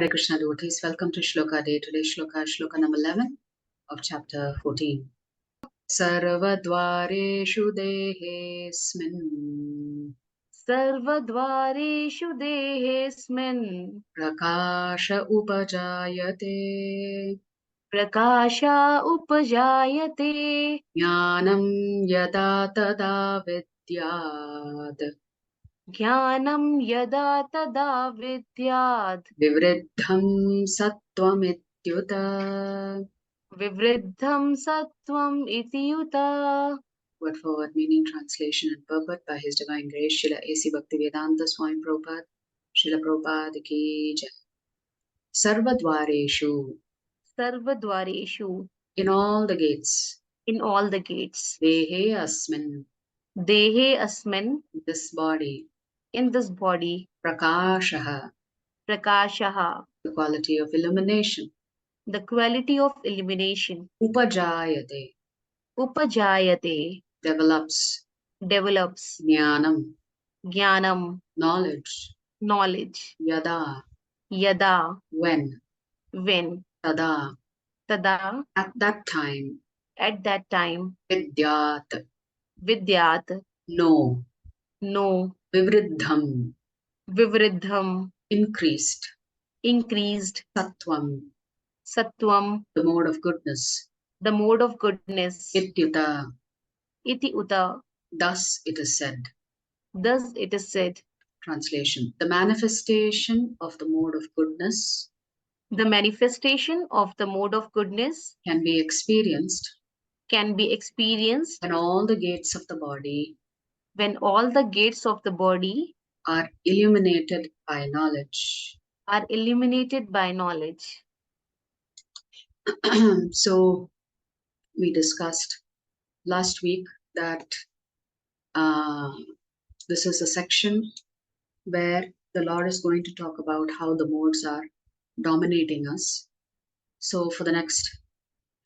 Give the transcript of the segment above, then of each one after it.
Hare Krishna devotees, welcome to Shloka Day. Today's Shloka is Shloka number 11 of chapter 14. Sarvadvareshu dehesmin Sarvadvareshu dehesmin prakasha upajayate prakasha upajayate jnanam yada tada vidyad jnanam yada tada vidyad vivriddham sattvamithyuta. vivriddham sattvam iti yuta. Word for word meaning, translation and purport by His Divine Grace Srila A.C. Bhaktivedanta Swami Prabhupada, Srila Prabhupada ki jai. Sarvadvareshu, Sarvadvareshu, in all the gates, in all the gates. dehe asmin, Dehe asmin, this body, in this body. prakashaha, Prakashaha, the quality of illumination, the quality of illumination. upajayate, Upajayate, develops, develops. jnanam, Jnanam, knowledge, knowledge. yada, Yada, when, when. tada, Tada, at that time, at that time. vidyat, Vidyat, no, no. vivriddham, Vivriddham, increased, increased. sattvam, Sattvam, the mode of goodness, the mode of goodness. ityuta, Iti uta, thus it is said. thus it is said. Translation: the manifestation of the mode of goodness The manifestation of the mode of goodness can be experienced can be experienced when all the gates of the body when all the gates of the body are illuminated by knowledge. are illuminated by knowledge. So we discussed last week that this is a section where the Lord is going to talk about how the modes are dominating us. So for the next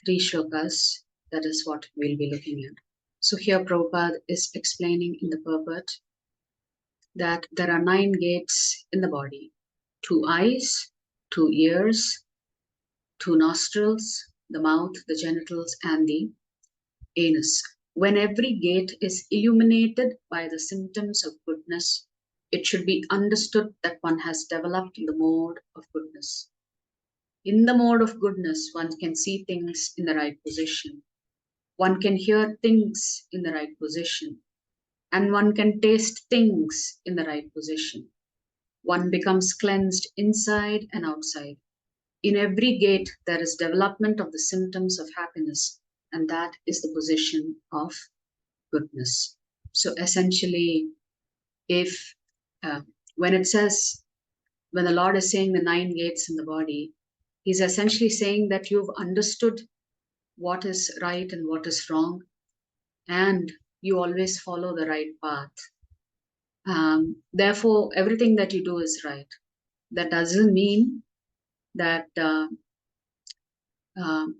3 shlokas, that is what we'll be looking at. So here Prabhupada is explaining in the purport that there are 9 gates in the body: 2 eyes, 2 ears, 2 nostrils, the mouth, the genitals, and the anus. When every gate is illuminated by the symptoms of goodness, it should be understood that one has developed the mode of goodness. In the mode of goodness, one can see things in the right position. One can hear things in the right position. And one can taste things in the right position. One becomes cleansed inside and outside. In every gate, there is development of the symptoms of happiness, and that is the position of goodness. So essentially, if when it says, when the Lord is saying the 9 gates in the body, He's essentially saying that you've understood what is right and what is wrong, and you always follow the right path. Therefore, everything that you do is right. That doesn't mean that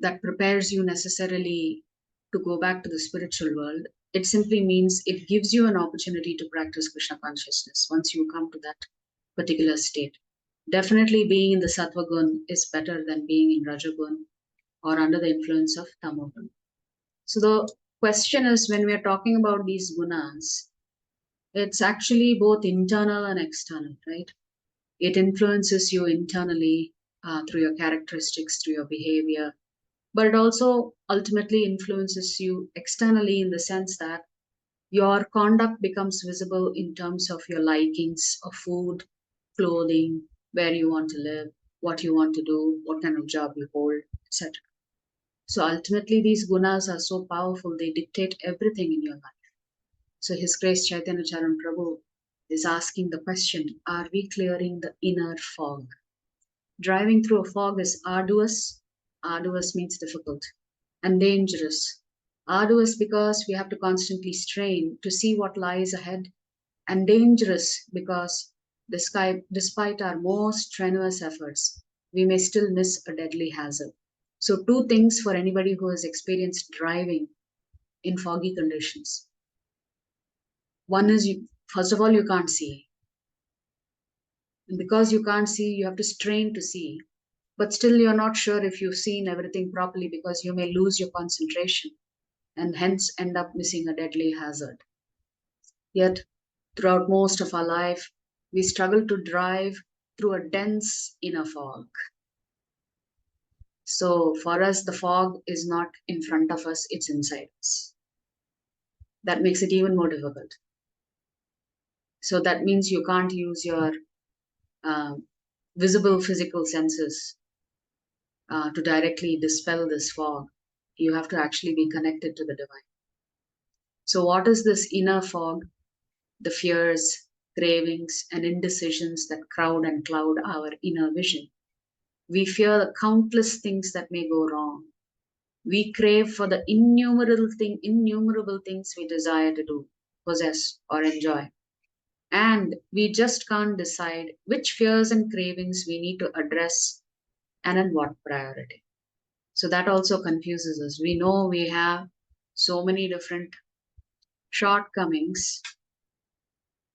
that prepares you necessarily to go back to the spiritual world. It simply means it gives you an opportunity to practice Krishna consciousness once you come to that particular state. Definitely being in the Sattva Gun is better than being in Rajagun or under the influence of Tamogun. So the question is, when we are talking about these gunas, it's actually both internal and external, right? It influences you internally through your characteristics, through your behavior, but it also ultimately influences you externally in the sense that your conduct becomes visible in terms of your likings of food, clothing, where you want to live, what you want to do, what kind of job you hold, etc. So ultimately, these gunas are so powerful, they dictate everything in your life. So His Grace Chaitanya Charan Prabhu is asking the question, are we clearing the inner fog? Driving through a fog is arduous. Arduous means difficult, and dangerous. Arduous because we have to constantly strain to see what lies ahead, and dangerous because despite our most strenuous efforts, we may still miss a deadly hazard. So 2 things for anybody who has experienced driving in foggy conditions. One is, first of all, you can't see. And because you can't see, you have to strain to see. But still, you're not sure if you've seen everything properly because you may lose your concentration and hence end up missing a deadly hazard. Yet, throughout most of our life, we struggle to drive through a dense inner fog. So, for us, the fog is not in front of us, it's inside us. That makes it even more difficult. So, that means you can't use your uh, visible physical senses to directly dispel this fog. You have to actually be connected to the divine. So, what is this inner fog? The fears, cravings, and indecisions that crowd and cloud our inner vision. We fear the countless things that may go wrong. We crave for the innumerable things we desire to do, possess, or enjoy. And we just can't decide which fears and cravings we need to address and in what priority. So that also confuses us. We know we have so many different shortcomings,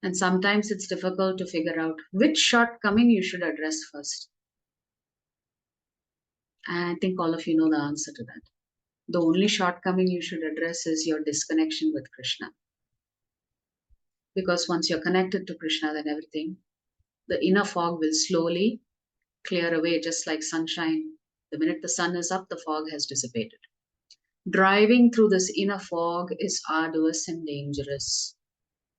and sometimes it's difficult to figure out which shortcoming you should address first. And I think all of you know the answer to that. The only shortcoming you should address is your disconnection with Krishna. Because once you're connected to Krishna, then everything, the inner fog will slowly clear away, just like sunshine. The minute the sun is up, the fog has dissipated. Driving through this inner fog is arduous and dangerous.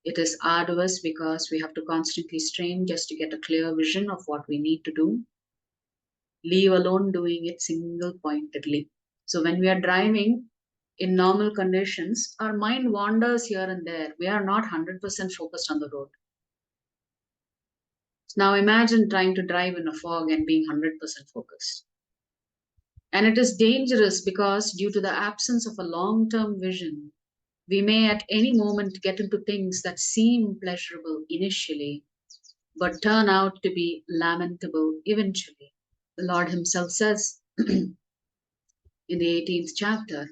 It is arduous because we have to constantly strain just to get a clear vision of what we need to do, leave alone doing it single pointedly. So when we are driving in normal conditions, our mind wanders here and there. We are not 100% focused on the road. Now imagine trying to drive in a fog and being 100% focused. And it is dangerous because due to the absence of a long-term vision, we may at any moment get into things that seem pleasurable initially, but turn out to be lamentable eventually. The Lord Himself says in the 18th chapter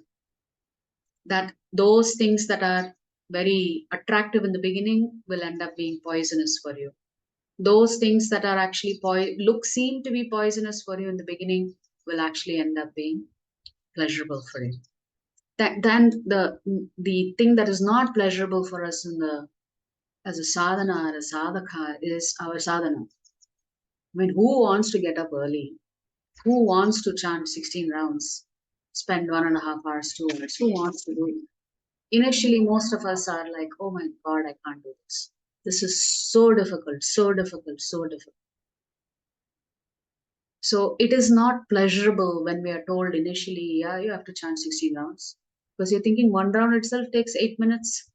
that those things that are very attractive in the beginning will end up being poisonous for you. Those things that are actually seem to be poisonous for you in the beginning will actually end up being pleasurable for you. Then the thing that is not pleasurable for us in the as a sadhana or a sadhaka is our sadhana. I mean, who wants to get up early? Who wants to chant 16 rounds, spend 1.5 hours, 2 hours? Who wants to do it? Initially, most of us are like, oh my God, I can't do this. This is so difficult, so difficult, so difficult. So it is not pleasurable when we are told initially, yeah, you have to chant 16 rounds. Because you're thinking one round itself takes 8 minutes,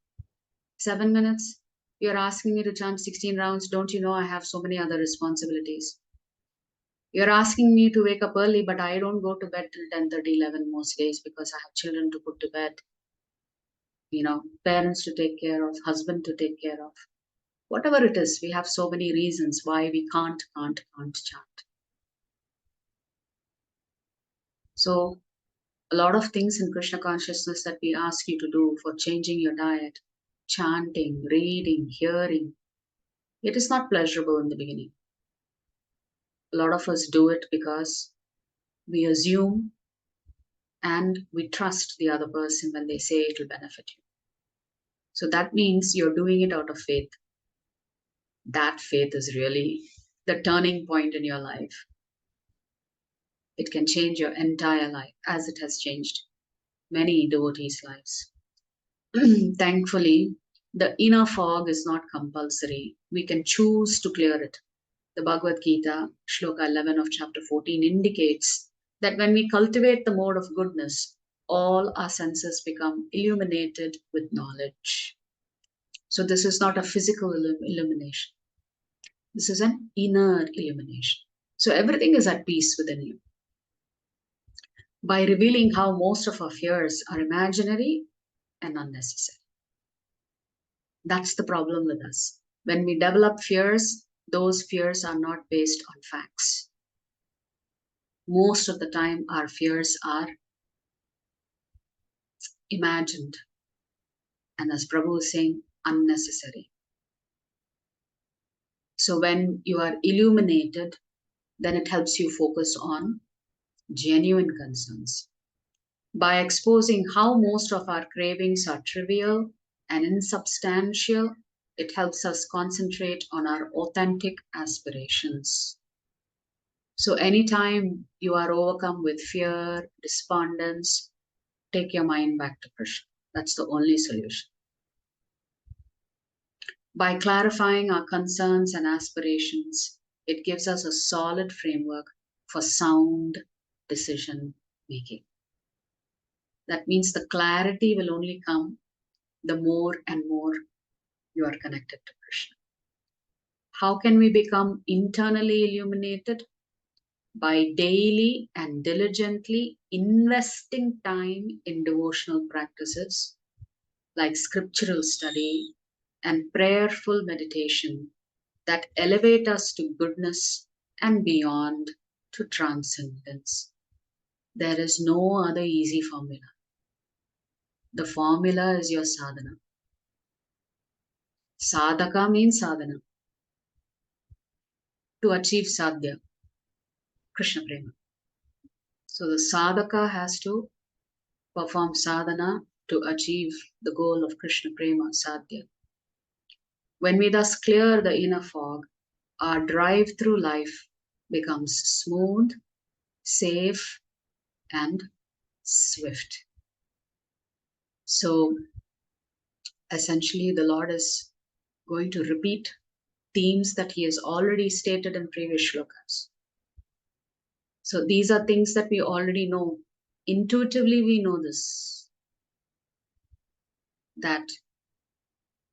7 minutes. You're asking me to chant 16 rounds. Don't you know I have so many other responsibilities? You're asking me to wake up early, but I don't go to bed till 10:30, 11 most days because I have children to put to bed, parents to take care of, husband to take care of. Whatever it is, we have so many reasons why we can't chant. So a lot of things in Krishna consciousness that we ask you to do for changing your diet, chanting, reading, hearing, it is not pleasurable in the beginning. A lot of us do it because we assume and we trust the other person when they say it will benefit you. So that means you're doing it out of faith. That faith is really the turning point in your life. It can change your entire life as it has changed many devotees' lives. Thankfully, the inner fog is not compulsory. We can choose to clear it. The Bhagavad Gita, Sloka 11 of chapter 14, indicates that when we cultivate the mode of goodness, all our senses become illuminated with knowledge. So, this is not a physical illumination, this is an inner illumination. So, everything is at peace within you. By revealing how most of our fears are imaginary and unnecessary. That's the problem with us. When we develop fears, those fears are not based on facts. Most of the time, our fears are imagined. And as Prabhu is saying, unnecessary. So when you are illuminated, then it helps you focus on genuine concerns. By exposing how most of our cravings are trivial and insubstantial, it helps us concentrate on our authentic aspirations. So, anytime you are overcome with fear, despondence, take your mind back to Krishna. That's the only solution. By clarifying our concerns and aspirations, it gives us a solid framework for sound decision making. That means the clarity will only come the more and more you are connected to Krishna. How can we become internally illuminated? By daily and diligently investing time in devotional practices like scriptural study and prayerful meditation that elevate us to goodness and beyond to transcendence. There is no other easy formula. The formula is your sadhana. Sadhaka means sadhana. To achieve sadhya, Krishna prema. So the sadhaka has to perform sadhana to achieve the goal of Krishna prema sadhya. When we thus clear the inner fog, our drive through life becomes smooth, safe, and swift. So essentially, the Lord is going to repeat themes that He has already stated in previous shlokas. So these are things that we already know. Intuitively, we know this, that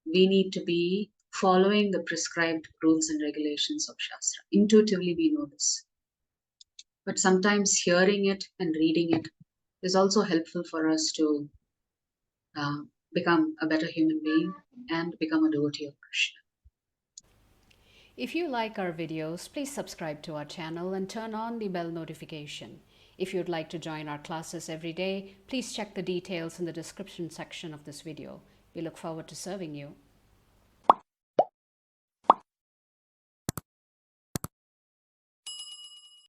we need to be following the prescribed rules and regulations of Shastra. Intuitively, we know this. But sometimes hearing it and reading it is also helpful for us to uh, become a better human being and become a devotee of Krishna. If you like our videos, please subscribe to our channel and turn on the bell notification. If you'd like to join our classes every day, please check the details in the description section of this video. We look forward to serving you.